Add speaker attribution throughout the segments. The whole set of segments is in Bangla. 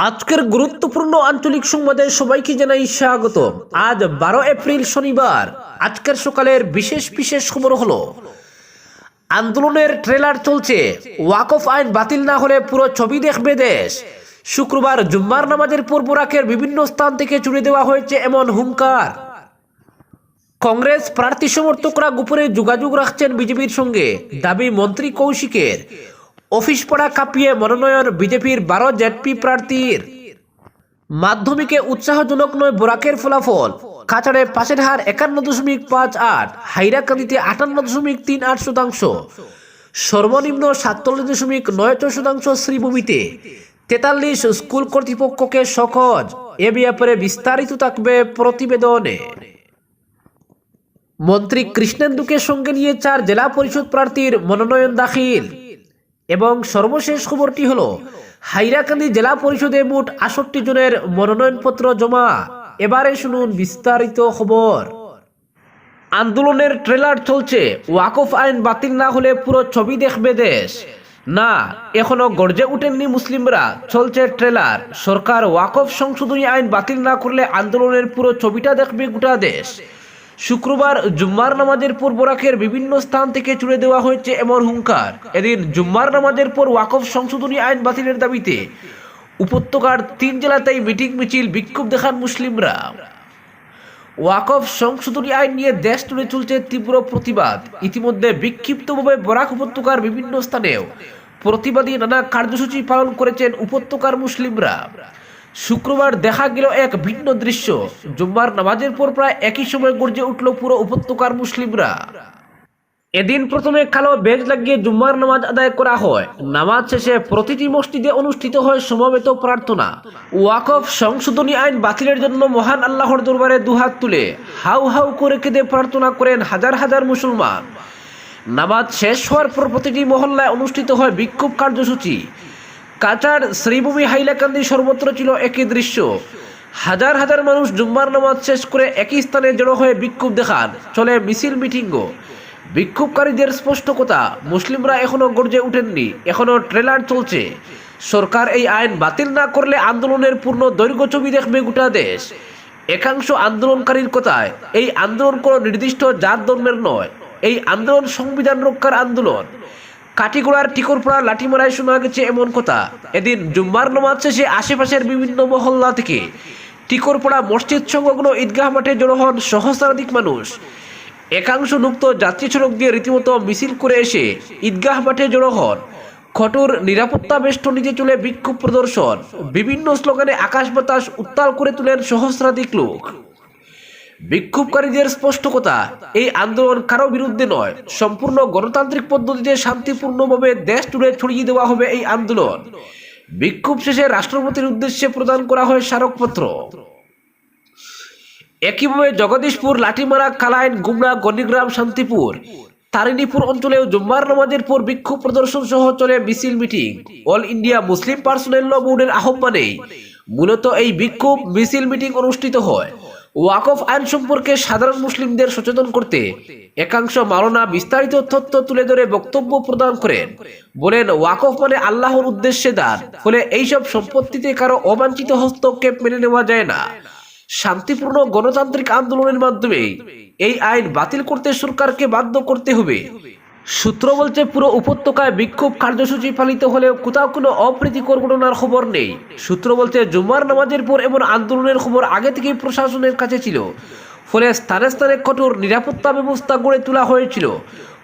Speaker 1: আজকের গুরুত্বপূর্ণ আঞ্চলিক সংবাদে সবাইকে জানাই স্বাগত। আজ 12 এপ্রিল শনিবার। আজকের সকালের বিশেষ বিশেষ খবর হলো, আন্দোলনের ট্রেলার চলছে, ওয়াকফ আইন বাতিল না হলে পুরো ছবি দেখবে দেশ। শুক্রবার জুম্মার নামাজের পর বরাকের বিভিন্ন স্থান থেকে চুরি দেওয়া হয়েছে এমন হুঙ্কার। কংগ্রেস প্রার্থী সমর্থকরা গোপনে যোগাযোগ রাখছেন বিজেপির সঙ্গে, দাবি মন্ত্রী কৌশিকের। অফিস পড়া কাঁপিয়ে মনোনয়ন বিজেপির 12 জেডপি প্রার্থীর। মাধ্যমিকে উৎসাহজনক নয় বরাকের ফলাফল। কাছাড়ে পাশের হার 51.58, হাইরাকান্দিতে 58.38%, সর্বনিম্ন 47.94% শ্রীভূমিতে। 43 স্কুল কর্তৃপক্ষকে সকজ। এ ব্যাপারে বিস্তারিত থাকবে প্রতিবেদনে। মন্ত্রী কৃষ্ণেন্দুকে সঙ্গে নিয়ে 4 জেলা পরিষদ প্রার্থীর মনোনয়ন দাখিল। এবং সর্বশেষ খবরটি হলো, হাইরাকান্দি জেলা পরিষদে মোট 68 জনের মনোনয়নপত্র জমা। এবারে শুনুন বিস্তারিত খবর। আন্দোলনের ট্রেলার চলছে, ওয়াকফ আইন বাতিল না হলে পুরো ছবি দেখবে দেশ। না, এখনো গর্জে উঠেননি মুসলিমরা, চলছে ট্রেলার। সরকার ওয়াকফ সংশোধনী আইন বাতিল না করলে আন্দোলনের পুরো ছবিটা দেখবে গোটা দেশ। শুক্রবার জুম্মার নামাজের পর বরাকের বিভিন্ন স্থান থেকে চুড়ে দেওয়া হয়েছে এমন হুঙ্কার। এদিন জুম্মার নামাজের পর ওয়াকফ সংশোধনী আইন বাতিলের দাবিতে উপত্যকার 3 জেলাতেই মিটিং মিছিল বিক্ষোভ দেখান মুসলিমরা। ওয়াকফ সংশোধনী আইন নিয়ে দেশ জুড়ে চলছে তীব্র প্রতিবাদ। ইতিমধ্যে বিক্ষিপ্তভাবে বরাক উপত্যকার বিভিন্ন স্থানেও প্রতিবাদী নানা কার্যসূচি পালন করেছেন উপত্যকার মুসলিমরা। শুক্রবার দেখা গেল এক ভিন্ন দৃশ্য। জুম্মার নামাজের পর প্রায় একই সময় গর্জে উঠল পুরো উপত্যকার মুসলিমরা। এদিন প্রথমে কালো বেজ লাগিয়ে জুম্মার নামাজ আদায় করা হয়। নামাজ শেষে প্রতিটি মসজিদে অনুষ্ঠিত হয় সমবেত প্রার্থনা। ওয়াকফ সংশোধনী আইন বাতিলের জন্য মহান আল্লাহর দরবারে দুহাত তুলে হাউ হাউ করে কেঁদে প্রার্থনা করেন হাজার হাজার মুসলমান। নামাজ শেষ হওয়ার পর প্রতিটি মহল্লায় অনুষ্ঠিত হয় বিক্ষোভ কার্যসূচি। কাছাড়, শ্রীভূমি, হাইলাকান্দি সর্বত্র ছিল একই দৃশ্য। হাজার হাজার মানুষ জুম্মার নামাজ শেষ করে একই স্থানে জড়ো হয়ে বিক্ষোভ দেখান। চলে মিছিল মিটিংও। বিক্ষোভকারীদের স্পষ্ট কথা, মুসলিমরা এখনো গর্জে উঠেননি, এখনো ট্রেলার চলছে। সরকার এই আইন বাতিল না করলে আন্দোলনের পূর্ণ দৈর্ঘ্য ছবি দেখবে গোটা দেশ। একাংশ আন্দোলনকারীর কথায়, এই আন্দোলন কোনো নির্দিষ্ট জাত ধর্মের নয়, এই আন্দোলন সংবিধান রক্ষার আন্দোলন। কাটিগোড়ার টিকরপাড়া লাঠিমারায় শোনা গেছে এমন কথা। এদিন জুম্মার নামাজ শেষে আশেপাশের বিভিন্ন মহল্লা থেকে টিকরপাড়া মসজিদ সংলগ্ন ঈদগাহ মাঠে জড়ো হন সহস্রাধিক মানুষ। একাংশ মুক্ত যাত্রী সড়ক দিয়ে রীতিমতো মিছিল করে এসে ঈদগাহ মাঠে জড়ো হন। কঠোর নিরাপত্তা বেষ্টনীতে চলে বিক্ষোভ প্রদর্শন। বিভিন্ন স্লোগানে আকাশ বাতাস উত্তাল করে তুলেন সহস্রাধিক লোক। বিক্ষোভকারীদের স্পষ্ট কথা, এই আন্দোলন কারো বিরুদ্ধে নয়, সম্পূর্ণ গণতান্ত্রিক পদ্ধতিতে শান্তিপূর্ণভাবে দেশ জুড়ে ছড়িয়ে দেওয়া হবে এই আন্দোলন। বিক্ষোভ শেষে রাষ্ট্রপতির উদ্দেশ্যে প্রদান করা হয় স্মারকপত্র। একইভাবে জগদীশপুর, লাঠিমারা, কালাইন, গুমরা, গণিগ্রাম, শান্তিপুর, তারিণীপুর অঞ্চলেও জুম্মার নামাজের পর বিক্ষোভ প্রদর্শন সহ চলে মিছিল মিটিং। All India Muslim personal law বোর্ডের আহ্বানে মূলত এই বিক্ষোভ মিছিল মিটিং অনুষ্ঠিত হয়। ওয়াকফ আইন সম্পর্কে সাধারণ মুসলিমদের সচেতন করতে একাংশ মাওলানা বিস্তারিত তথ্য তুলে ধরে বক্তব্য প্রদান করেন। বলেন, ওয়াকফ মানে আল্লাহর উদ্দেশ্যে দান, ফলে এইসব সম্পত্তিতে কারো অবাঞ্ছিত হস্তক্ষেপ মেনে নেওয়া যায় না। শান্তিপূর্ণ গণতান্ত্রিক আন্দোলনের মাধ্যমে এই আইন বাতিল করতে সরকারকে বাধ্য করতে হবে। সূত্র বলছে, পুরো উপত্যকায় বিক্ষোভ কার্যসূচি পালিত হলেও কোথাও কোনো অপ্রীতিকর ঘটনার খবর নেই। সূত্র বলছে, জুম্মার নামাজের পর এমন আন্দোলনের খবর আগে থেকেই প্রশাসনের কাছে ছিল, ফলে স্থানে স্থানে কঠোর নিরাপত্তা ব্যবস্থা গড়ে তোলা হয়েছিল।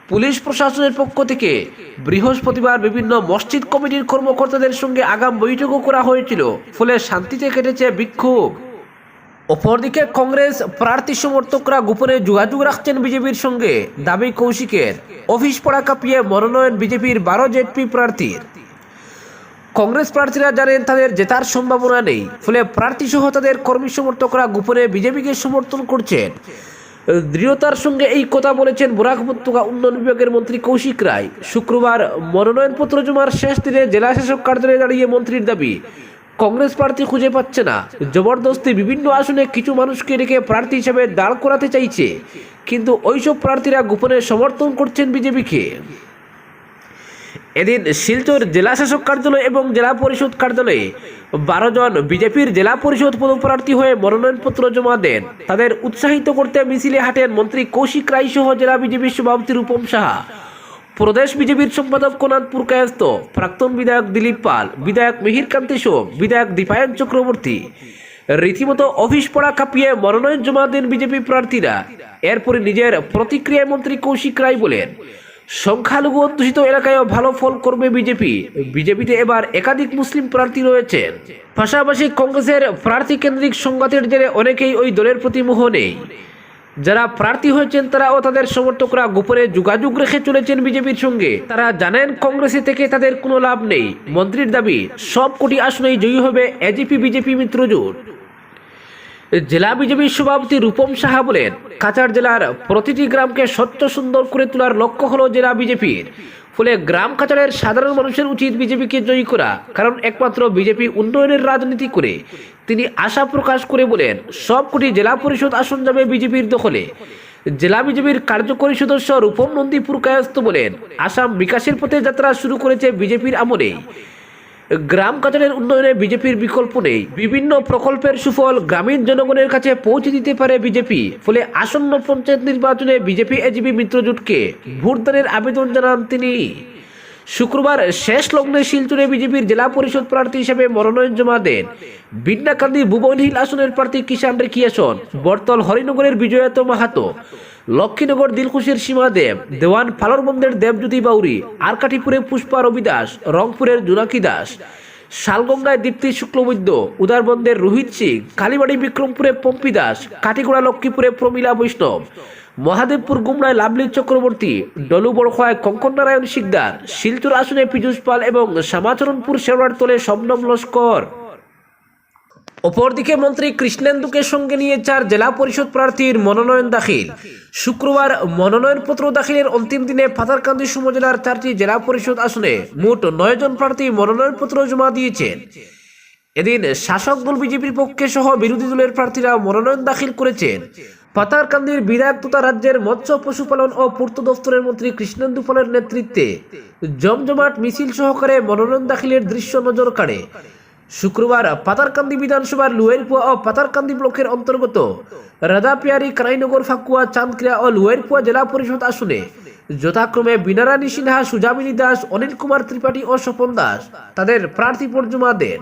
Speaker 1: পুলিশ প্রশাসনের পক্ষ থেকে বৃহস্পতিবার বিভিন্ন মসজিদ কমিটির কর্মকর্তাদের সঙ্গে আগাম বৈঠকও করা হয়েছিল, ফলে শান্তিতে কেটেছে বিক্ষোভ। অপরদিকে কংগ্রেস প্রার্থী সমর্থকরা গোপনে যোগাযোগ রাখছেন বিজেপির সঙ্গে, দাবি কৌশিকের। অফিস পড়া কাঁপিয়ে মনোনয়ন বিজেপির 12 জেডপি প্রার্থীর। কংগ্রেস প্রার্থীরা জানেন তাদের জেতার সম্ভাবনা নেই, ফলে প্রার্থী সহ তাদের কর্মী সমর্থকরা গোপনে বিজেপিকে সমর্থন করছেন। দৃঢ়তার সঙ্গে এই কথা বলেছেন বরাক উপত্যকা উন্নয়ন বিভাগের মন্ত্রী কৌশিক রায়। শুক্রবার মনোনয়নপত্র জমার শেষ দিনে জেলা শাসক কার্যালয়ে দাঁড়িয়ে মন্ত্রীর দাবি, কংগ্রেস প্রার্থী খুঁজে পাচ্ছে না, জবরদস্তি বিভিন্ন আসনে কিছু মানুষকে রেখে প্রার্থী হিসেবে দাঁড় করাতে চাইছে, কিন্তু ওইসব প্রার্থীরা গোপনে সমর্থন করছেন বিজেপিকে। এদিন শিলচর জেলা শাসক কার্যালয় এবং জেলা পরিষদ কার্যালয়ে 12 জন বিজেপির জেলা পরিষদ পদপ্রার্থী হয়ে মনোনয়নপত্র জমা দেন। তাদের উৎসাহিত করতে মিছিলে হাঁটেন মন্ত্রী কৌশিক রায় সহ জেলা বিজেপির সভাপতি রূপম সাহা, প্রদেশ বিজেপির সম্পাদক কোনাদপুর কায়স্থ, প্রাক্তন বিধায়ক দিলীপ পাল, বিধায়ক মিহির কান্তি সোম, বিধায়ক দীপায়ন চক্রবর্তী। রীতিমতো অফিস পড়া কাঁপিয়ে মনোনয়ন জমা দেন বিজেপি প্রার্থীরা। এরপরে নিজের প্রতিক্রিয়ায় মন্ত্রী কৌশিক রায় বলেন, সংখ্যালঘু অধ্যুষিত এলাকায়ও ভালো ফল করবে বিজেপি। বিজেপিতে এবার একাধিক মুসলিম প্রার্থী রয়েছেন। পাশাপাশি কংগ্রেসের প্রার্থী কেন্দ্রিক সংঘাতের জেরে অনেকেই ওই দলের প্রতি মোহ নেই। যারা প্রার্থী হয়েছেন তারা ও তাদের সমর্থকরা গোপনে যোগাযোগ রেখে চলেছেন বিজেপির সঙ্গে। তারা জানেন কংগ্রেসে থেকে তাদের কোনো লাভ নেই। মন্ত্রীর দাবি, সব কোটি আসনেই জয়ী হবে এজিপি বিজেপি মিত্রজোট। জেলা বিজেপির সভাপতি রূপম সাহা বলেন, কাছাড় জেলার প্রতিটি গ্রামকে স্বচ্ছ সুন্দর করে তোলার লক্ষ্য হলো জেলা বিজেপির। ফলে গ্রাম কাছাড়ের সাধারণ মানুষের উচিত বিজেপিকে জয়ী করা, কারণ একমাত্র বিজেপি উন্নয়নের রাজনীতি করে। তিনি আশা প্রকাশ করে বলেন, সব কোটি জেলা পরিষদ আসন যাবে বিজেপির দখলে। জেলা বিজেপির কার্যকরী সদস্য রূপম নন্দীপুর কায়স্থ বলেন, আসাম বিকাশের পথে যাত্রা শুরু করেছে বিজেপির আমলেই। গ্রাম কাছাড়ের উন্নয়নে বিজেপির বিকল্প নেই। বিভিন্ন প্রকল্পের সুফল গ্রামীণ জনগণের কাছে পৌঁছে দিতে পারে বিজেপি। ফলে আসন্ন পঞ্চায়েত নির্বাচনে বিজেপি এজিপি মিত্রজোটকে ভোটদানের আবেদন জানান তিনি। শুক্রবার শেষ লগ্নে শিলচরে বিজেপির জেলা পরিষদ প্রার্থী হিসেবে মনোনয়ন জমা দেন বিন্নাকান্দি ভুবনহিল আসনের প্রার্থী কিষান রেখিয়াসন, বর্তল হরিনগরের বিজয়াত মাহাতো, লক্ষ্মীনগর দিলখুশের সীমা দেব, দেওয়ান ফালরবন্দের দেবজ্যোতি বাউরি, আরকাঠিপুরে পুষ্পা রবি দাস, রংপুরের জোনাকি দাস, শালগঙ্গায় দীপ্তি শুক্লবৈদ্য, উদারবন্দের রোহিত সিং, কালীবাড়ি বিক্রমপুরে পম্পি দাস, কাটিগোড়া লক্ষ্মীপুরে প্রমীলা বৈষ্ণব, মহাদেবপুর গুমরায় লাভলি চক্রবর্তী, ডলু বড়খোয়ায় কঙ্কন নারায়ণ শিকদার, শিলচর আসনে পীযুষ পাল এবং শ্যামাচরণপুর শেওড়ার তোলে শবনম লস্কর। অপরদিকে মন্ত্রী কৃষ্ণেন্দুকে সঙ্গে নিয়ে 4 জেলা পরিষদ প্রার্থীর মনোনয়ন দাখিল। শুক্রবার মনোনয়নপত্র দাখিলের অন্তিম দিনে পাথারকান্দি উপজেলার 4টি জেলা পরিষদ আসনে মোট 9 জন প্রার্থী মনোনয়নপত্র জমা দিয়েছেন। এদিন শাসক দল বিজেপির পক্ষে সহ বিরোধী দলের প্রার্থীরা মনোনয়ন দাখিল করেছেন। পাথারকান্দির বিধায়ক তথা রাজ্যের মৎস্য পশুপালন ও পূর্ত দপ্তরের মন্ত্রী কৃষ্ণেন্দু পালের নেতৃত্বে জমজমাট মিছিল সহকারে মনোনয়ন দাখিলের দৃশ্য নজর কাড়ে। শুক্রবার পাথারকান্দি বিধানসভার লুয়েরপুয়া ও পাথারকান্দি ব্লকের অন্তর্গত রাধাপিয়ারি, কানাইনগর, ফাকুয়া, চাঁদক্রিয়া ও লুয়েরপুয়া জেলা পরিষদ আসনে যথাক্রমে বিনারানী সিনহা, সুজামিনী দাস, অনিল কুমার ত্রিপাঠী ও স্বপন দাস তাদের প্রার্থীপত্র জমা দেন।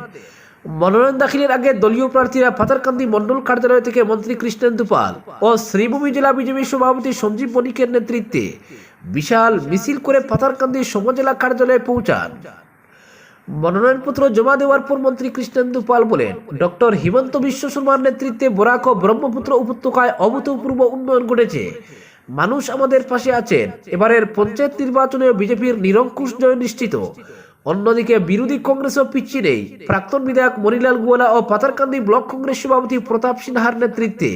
Speaker 1: মনোনয়ন দাখিলের আগে দলীয় প্রার্থীরা পাথারকান্দি মন্ডল কার্যালয় থেকে মন্ত্রী কৃষ্ণেন্দু পাল ও শ্রীভূমি জেলা বিজেপি সভাপতি সঞ্জীব বণিকের নেতৃত্বে বিশাল মিছিল করে পাথারকান্দি সমজেলা কার্যালয়ে পৌঁছান। মনোনয়নপত্র জমা দেওয়ার পর মন্ত্রী কৃষ্ণেন্দু পাল বলেন, ডক্টর হিমন্ত বিশ্ব শর্মার নেতৃত্বে বরাক ও ব্রহ্মপুত্র উপত্যকায় অভূতপূর্ব উন্নয়ন ঘটেছে। মানুষ আমাদের পাশে আছেন। এবারের পঞ্চায়েত নির্বাচনে বিজেপির নিরঙ্কুশ জয় নিশ্চিত। অন্যদিকে বিরোধী কংগ্রেসও পিছিয়ে নেই। প্রাক্তন বিধায়ক মণিলাল গোয়ালা ও পাথারকান্দি ব্লক কংগ্রেস সভাপতি প্রতাপ সিনহার নেতৃত্বে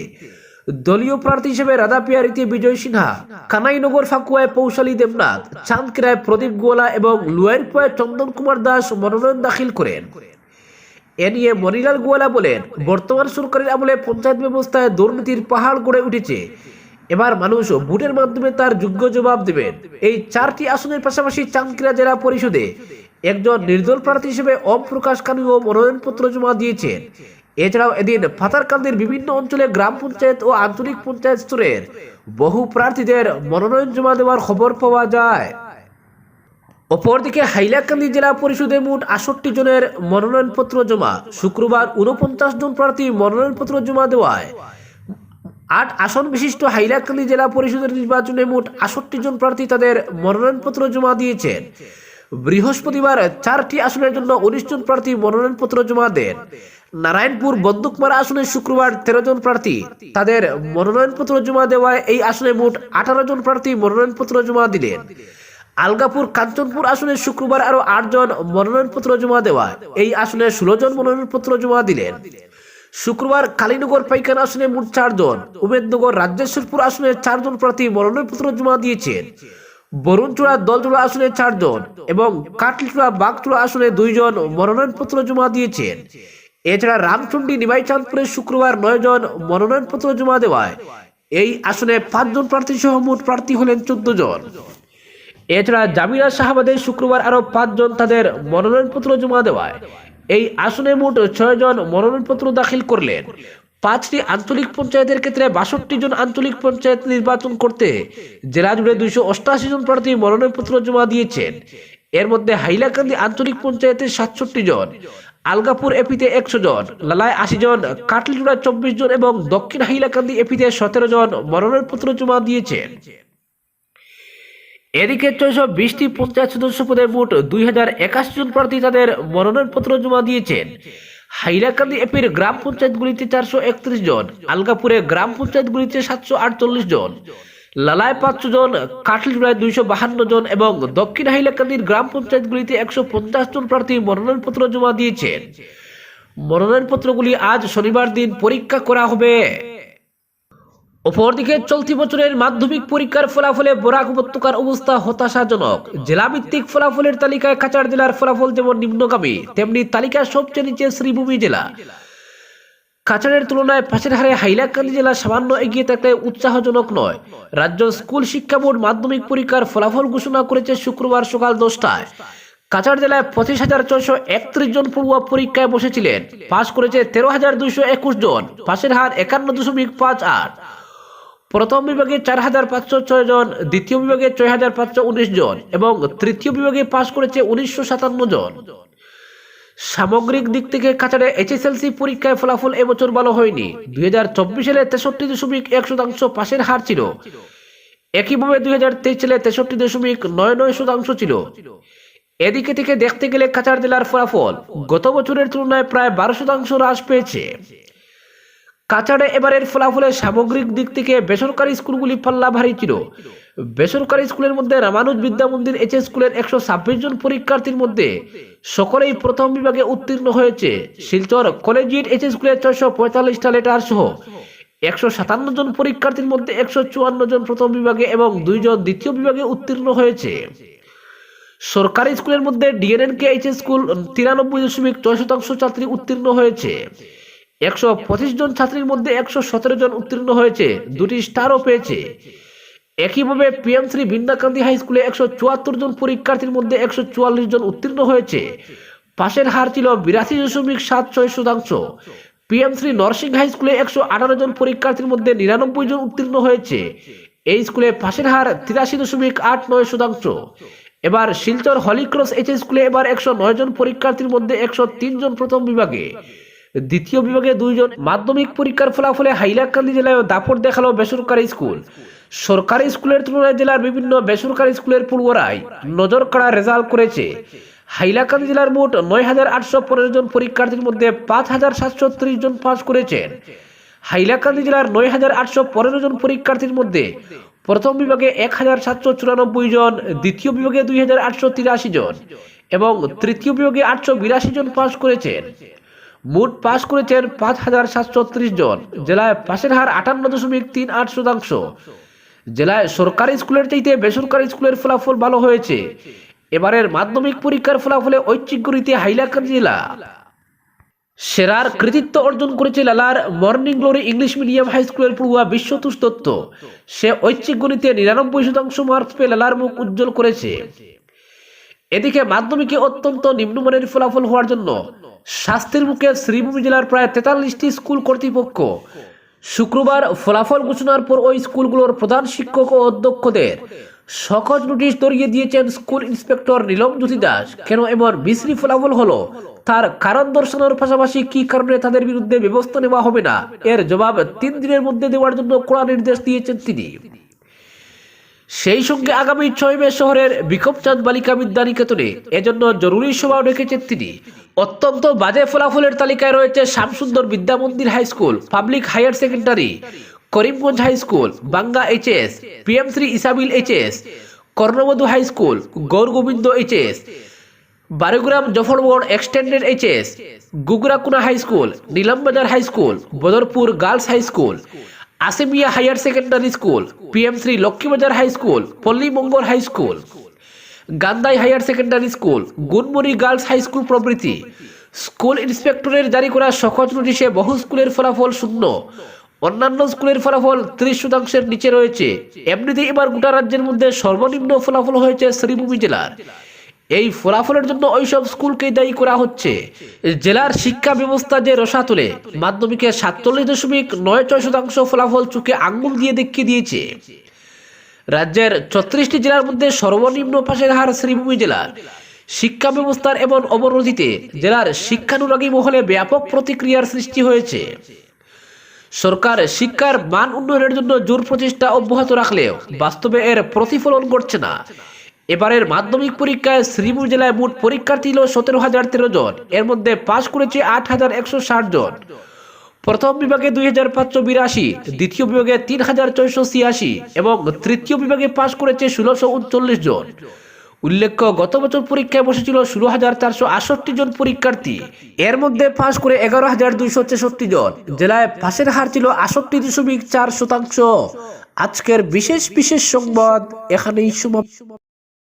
Speaker 1: দলীয় প্রার্থী হিসেবে রাধাপিয়ারিতে বিজয় সিনহা, কানাইনগর ফাকুয়ায় পৌশালী দেবনাথ, চাঁদক্রিয়ায় প্রদীপ গোয়ালা এবং লুয়ারপুয়ায় চন্দন কুমার দাস মনোনয়ন দাখিল করেন। এ নিয়ে মণিলাল গোয়ালা বলেন, বর্তমান সরকারের আমলে পঞ্চায়েত ব্যবস্থায় দুর্নীতির পাহাড় গড়ে উঠেছে। এবার মানুষ ভোটের মাধ্যমে তার যোগ্য জবাব দেবেন। এই 4টি আসনের পাশাপাশি চাঁদক্রিয়া জেলা পরিষদে একজন নির্দল প্রার্থী হিসেবে ওম প্রকাশ কানুও মনোনয়নপত্র জমা দিয়েছেন। এছাড়াও এদিন পাথারকান্দির বিভিন্ন অঞ্চলে গ্রাম পঞ্চায়েত ও আঞ্চলিক পঞ্চায়েত স্তরের বহু প্রার্থীদের মনোনয়ন জমা দেওয়ার খবর পাওয়া যায়। অপরদিকে হাইলাকান্দি জেলা পরিষদে মোট 68 জনের মনোনয়নপত্র জমা। শুক্রবার 49 জন প্রার্থী মনোনয়নপত্র জমা দেওয়ায় 8 আসন বিশিষ্ট হাইলাকান্দি জেলা পরিষদের নির্বাচনে মোট 68 জন প্রার্থী তাদের মনোনয়নপত্র জমা দিয়েছেন। বৃহস্পতিবার 4টি আসনের জন্য 19 জন প্রার্থী মনোনয়নপত্র জমা দেন। নারায়ণপুর বন্দুকমারা আসনে শুক্রবার 13 জন প্রার্থী তাদের মনোনয়নপত্র জমা দেওয়ায় এই আসনে মোট 18 জন প্রার্থী মনোনয়নপত্র জমা দিলেন। আলগাপুর কাঞ্চনপুর আসনে শুক্রবার আরো 8 জন মনোনয়নপত্র জমা দেওয়ায় এই আসনে 16 জন মনোনয়নপত্র জমা দিলেন। শুক্রবার কালীনগর পাইকান আসনে মোট 4 জন, উমেদনগর রাজ্যেশ্বরপুর আসনে 4 জন প্রার্থী মনোনয়নপত্র জমা দিয়েছেন। বরুণচূড়া দলচূড়া আসনে 4 জন এবং কাটলিচূড়া বাগচূড়া আসনে 2 জন মনোনয়নপত্র জমা দিয়েছেন। এছাড়া রামচন্ডী নিমাইচাঁদপুরে শুক্রবার 9 জন মনোনয়নপত্র জমা দেওয়ায় এই আসনে 5 জন প্রার্থী সহ মোট প্রার্থী হলেন 14 জন। এছাড়া জামিরা শাহাবাদে শুক্রবার আরও 5 জন তাদের মনোনয়নপত্র জমা দেওয়ায় এই আসনে মোট 6 জন মনোনয়নপত্র দাখিল করলেন। 5টি আঞ্চলিক পঞ্চায়েতের ক্ষেত্রে 62 জন আঞ্চলিক পঞ্চায়েত নির্বাচন করতে জেলা জুড়ে 288 জন প্রার্থী মনোনয়নপত্র জমা দিয়েছেন। এর মধ্যে হাইলাকান্দি আঞ্চলিক পঞ্চায়েতে 67 জন, আলগাপুর এপিতে 100 জন, লালায় 80 জন, কাটলিজোড়া 24 জন এবং দক্ষিণ হাইলাকান্দি এপিতে 17 জন মনোনয়নপত্র জমা দিয়েছেন। এদিকে 620টি পঞ্চায়েত সদস্য পদে মোট 2081 জন প্রার্থী তাদের মনোনয়নপত্র জমা দিয়েছেন। হাইলাকান্দি এপির গ্রাম পঞ্চায়েতগুলিতে 431 জন, আলগাপুরে গ্রাম পঞ্চায়েতগুলিতে 748 জন, লালায় 500 জন, কাটলিজোড়ায় 252 জন এবং দক্ষিণ হাইলাকান্দির গ্রাম পঞ্চায়েতগুলিতে 150 জন প্রার্থী মনোনয়নপত্র জমা দিয়েছেন। মনোনয়নপত্রগুলি আজ শনিবার দিন পরীক্ষা করা হবে। অপরদিকে চলতি বছরের মাধ্যমিক পরীক্ষার ফলাফলে বরাক উপত্যকার অবস্থা হতাশাজনক। জেলাভিত্তিক ফলাফলের তালিকায় কাছাড় জেলার ফলাফল যেমন নিম্নগামী, তেমনি তালিকার সবচেয়ে নিচে শ্রীভূমি জেলা। কাছাড়ের তুলনায় পাশের হারে হাইলাকান্দি জেলা সামান্য এগিয়ে থাকলে উৎসাহজনক নয়। রাজ্য স্কুল শিক্ষা বোর্ড মাধ্যমিক পরীক্ষার ফলাফল ঘোষণা করেছে শুক্রবার সকাল 10টায়। কাছাড় জেলায় 25,631 জন পড়ুয়া পরীক্ষায় বসেছিলেন। পাশ করেছে 13,221 জন, পাশের হার 51.58। প্রথম বিভাগে 4,506 জন, দ্বিতীয় বিভাগে 6,519 জন এবং তৃতীয় বিভাগে পাশ করেছে 1,957 জন। সামগ্রিক দিক থেকে কাছাড়ে এইচএসএলসি পরীক্ষায় ফলাফল এবছর ভালো হয়নি। 2024 সালে 63.1% পাশের হার ছিল। একইভাবে 2023 সালে 63.99% ছিল। এদিকে থেকে দেখতে গেলে কাছাড় জেলার ফলাফল গত বছরের তুলনায় প্রায় 12% হ্রাস পেয়েছে। কাছাড়ে এবারের ফলাফলে সামগ্রিক দিক থেকে বেসরকারি স্কুলগুলি পাল্লা ভারী ছিল। বেসরকারি স্কুলের মধ্যে রামানুজ বিদ্যা মন্দির এইচএস স্কুলের 126 জন পরীক্ষার্থীর মধ্যে সকলেই প্রথম বিভাগে উত্তীর্ণ হয়েছে। শিলচর কলেজিয়েট এইচএস স্কুলের 645টা লেটার সহ 157 জন পরীক্ষার্থীর মধ্যে 154 জন প্রথম বিভাগে এবং 2 জন দ্বিতীয় বিভাগে উত্তীর্ণ হয়েছে। সরকারি স্কুলের মধ্যে ডিএনএনকে এইচএস স্কুল 93.6% ছাত্রী উত্তীর্ণ হয়েছে। 125 জন ছাত্রীর মধ্যে 117 জন উত্তীর্ণ হয়েছে, 2টি স্টারও পেয়েছে। একইভাবে পিএম3 বিন্দাকান্দি হাই স্কুলে 174 জন পরীক্ষার্থীর মধ্যে 144 জন উত্তীর্ণ হয়েছে। পাশের হার ছিল 82.76%। পিএম3 নরসিং হাই স্কুলে 118 জন পরীক্ষার্থীর মধ্যে 99 জন উত্তীর্ণ হয়েছে। এই স্কুলে পাশের হার 83.89%। এবার শিলচর হলিক্রস এইচএস স্কুলে এবার 109 জন পরীক্ষার্থীর মধ্যে 103 জন প্রথম বিভাগে, দ্বিতীয় বিভাগে 2 জন। মাধ্যমিক পরীক্ষার ফলাফলে হাইলাকান্দি জেলায় দাপট দেখালো বেসরকারি স্কুল। সরকারি স্কুলের তুলনায় জেলার বিভিন্ন বেসরকারি স্কুলের পড়ুয়ারাই নজর কাড়া রেজাল্ট করেছে। হাইলাকান্দি জেলার মোট 9,815 জন পরীক্ষার্থীর মধ্যে 5,730 জন পাস করেছেন। হাইলাকান্দি জেলার 9,815 জন পরীক্ষার্থীর মধ্যে প্রথম বিভাগে 1,794 জন, দ্বিতীয় বিভাগে 2,883 জন এবং তৃতীয় বিভাগে 882 জন পাস করেছেন। মোট পাস করেছেন 5,730 জন। জেলায় পাশের হার 58.38%। জেলায় সরকারি স্কুলের চাইতে বেসরকারি স্কুলের ফলাফল ভালো হয়েছে। এবারের মাধ্যমিক পরীক্ষার ফলাফলে ঐচ্ছিক গণিতে হাইলাকান্দি জেলা সেরার কৃতিত্ব অর্জন করেছে লালার morning glory English medium high স্কুলের পড়ুয়া বিশ্বতোষ দত্ত। সে ঐচ্ছিক গণিতে 99% মার্কস পেয়ে লালার মুখ উজ্জ্বল করেছে। এদিকে মাধ্যমিকে অত্যন্ত নিম্নমানের ফলাফল হওয়ার জন্য শাস্তির মুখে শ্রীভূমি জেলার প্রায় 43টি স্কুল কর্তৃপক্ষ শুক্রবার ফলাফল ঘোষণার পর ওই স্কুলগুলোর প্রধান শিক্ষক ও অধ্যক্ষদের সহজ নোটিশ ধরিয়ে দিয়েছেন স্কুল ইন্সপেক্টর নীলম জ্যোতি দাস। কেন এমন বিশ্রী ফলাফল হলো তার কারণ দর্শানোর পাশাপাশি কি কারণে তাদের বিরুদ্ধে ব্যবস্থা নেওয়া হবে না এর জবাব 3 দিনের মধ্যে দেওয়ার জন্য কড়া নির্দেশ দিয়েছেন তিনি। সেই সঙ্গে আগামী 6 মে শহরের বিক্ষোভচাঁদ বালিকা বিদ্যানিকেতনে এজন্য জরুরি সভা ডেকেছেন তিনি। অত্যন্ত বাজে ফলাফলের তালিকায় রয়েছে Shyamsundar Vidya Mandir high school, public higher secondary, Karimganj high school, Banga HS, পিএম3 ইসাবিল HS, Karnabadhu high school, Gourgobinda HS, Barugram Jafargarh extended HS, Gugrakuna high school, Nilambazar high school, Badarpur girls high school, Asemia higher secondary school, পিএম3 Lakshmibazar high school, Pallimangal high school, Gandai higher secondary school, Gunmuri girls high school প্রভৃতি। স্কুল ইন্সপেক্টরের জারি করা সহজ নোটিশে বহু স্কুলের ফলাফল শূন্য। অন্যান্য স্কুলের ফলাফল 30% নিচে রয়েছে। এমনিতে এবার গোটা রাজ্যের মধ্যে সর্বনিম্ন ফলাফল হয়েছে শ্রীভূমি জেলার। এই ফলাফলের জন্য ওইসব স্কুলকে দায়ী করা হচ্ছে। জেলার শিক্ষা ব্যবস্থা যে রসাতলে, মাধ্যমিকে 47.96% ফলাফল চোখে আঙ্গুল দিয়ে দেখিয়ে দিয়েছে। রাজ্যের 34টি জেলার মধ্যে সর্বনিম্ন পাশের হার শ্রীভূমি জেলার। শিক্ষা ব্যবস্থার এমন অবনতিতে জেলার শিক্ষানুরাগী মহলে ব্যাপক প্রতিক্রিয়ার সৃষ্টি হয়েছে। সরকার শিক্ষার মান উন্নয়নের জন্য জোর প্রচেষ্টা অব্যাহত রাখলেও বাস্তবে এর প্রতিফলন ঘটছে না। এবারের মাধ্যমিক পরীক্ষায় শ্রীভূমি জেলায় মোট পরীক্ষার্থী ছিল 17,013 জন। এর মধ্যে পাশ করেছে 8,160 জন। প্রথম বিভাগে 2,582, দ্বিতীয় বিভাগে 3,486 এবং তৃতীয় বিভাগে পাশ করেছে 1,639 জন। উল্লেখ্য, গত বছর পরীক্ষায় বসেছিল 16,468 জন পরীক্ষার্থী। এর মধ্যে পাশ করে 11,263 জন। জেলায় পাশের হার ছিল 68.4%। আজকের বিশেষ সংবাদ এখানেই সমাপ্ত।